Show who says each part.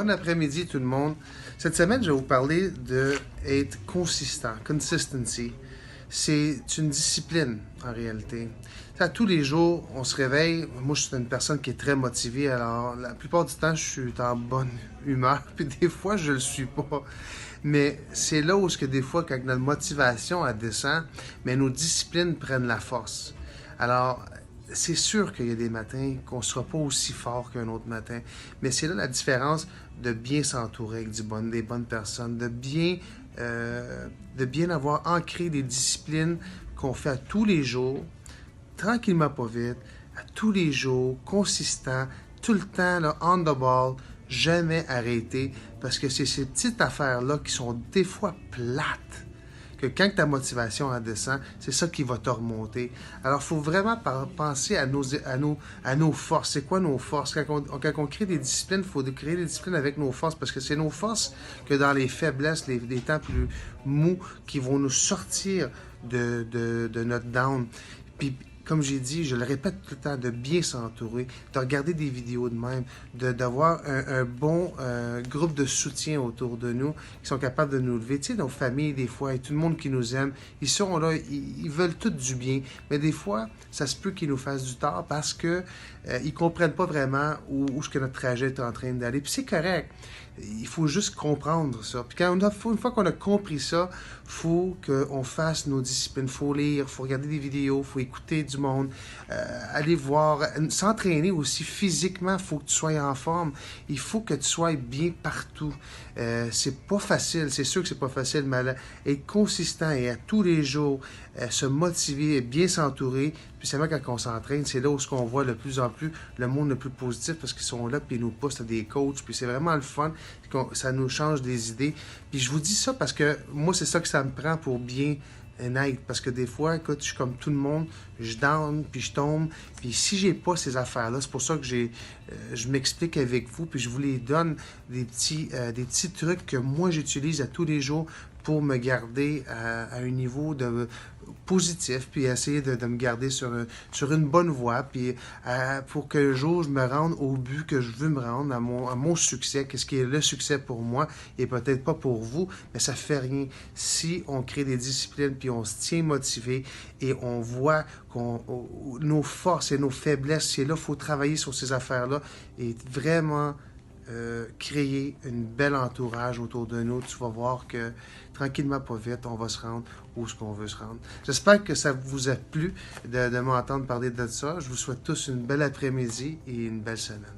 Speaker 1: Bon après-midi tout le monde. Cette semaine, je vais vous parler d'être consistant, consistency. C'est une discipline en réalité. À tous les jours, on se réveille. Moi, je suis une personne qui est très motivée. Alors, la plupart du temps, je suis en bonne humeur. Puis des fois, je le suis pas. Mais c'est là où, des fois, quand notre motivation elle descend, mais nos disciplines prennent la force. Alors, c'est sûr qu'il y a des matins qu'on ne sera pas aussi fort qu'un autre matin. Mais c'est là la différence de bien s'entourer avec des bonnes personnes, de bien avoir ancré des disciplines qu'on fait à tous les jours, tranquillement pas vite, à tous les jours, consistant, tout le temps, là, on the ball, jamais arrêter, parce que c'est ces petites affaires-là qui sont des fois plates, que quand ta motivation elle descend, c'est ça qui va te remonter. Alors, il faut vraiment penser à nos forces. C'est quoi nos forces? Quand on crée des disciplines, il faut créer des disciplines avec nos forces, parce que c'est nos forces que dans les faiblesses, les temps plus mous, qui vont nous sortir de notre down. Puis, comme j'ai dit, je le répète tout le temps, de bien s'entourer, de regarder des vidéos de même, d'avoir un bon groupe de soutien autour de nous qui sont capables de nous lever. Tu sais, nos familles, des fois, et tout le monde qui nous aime, ils sont là, ils veulent tout du bien. Mais des fois, ça se peut qu'ils nous fassent du tort parce que ils comprennent pas vraiment où est-ce que notre trajet est en train d'aller. Puis c'est correct. Il faut juste comprendre ça. Puis une fois qu'on a compris ça, il faut qu'on fasse nos disciplines. Il faut lire, il faut regarder des vidéos, il faut écouter du monde, aller voir, s'entraîner aussi physiquement. Il faut que tu sois en forme. Il faut que tu sois bien partout. C'est pas facile, c'est sûr que c'est pas facile, mais être consistant et à tous les jours se motiver, bien s'entourer. Puis c'est vrai quand on s'entraîne, c'est là où on voit de plus en plus le monde le plus positif parce qu'ils sont là puis ils nous poussent à des coachs. Puis c'est vraiment le fun. Ça nous change des idées. Puis je vous dis ça parce que moi, c'est ça que ça me prend pour bien être. Parce que des fois, écoute, je suis comme tout le monde, je down, puis je tombe. Puis si j'ai pas ces affaires-là, c'est pour ça que je m'explique avec vous, puis je vous les donne des petits trucs que moi j'utilise à tous les jours pour me garder à un niveau positif, puis essayer de me garder sur une bonne voie, puis pour que le jour je me rende au but que je veux me rendre, à mon succès, qu'est-ce qui est le succès pour moi, et peut-être pas pour vous, mais ça fait rien. Si on crée des disciplines, puis on se tient motivé, et on voit nos forces et nos faiblesses, c'est là, il faut travailler sur ces affaires-là, et vraiment créer une belle entourage autour de nous. Tu vas voir que tranquillement, pas vite, on va se rendre où ce qu'on veut se rendre. J'espère que ça vous a plu de m'entendre parler de ça. Je vous souhaite tous une belle après-midi et une belle semaine.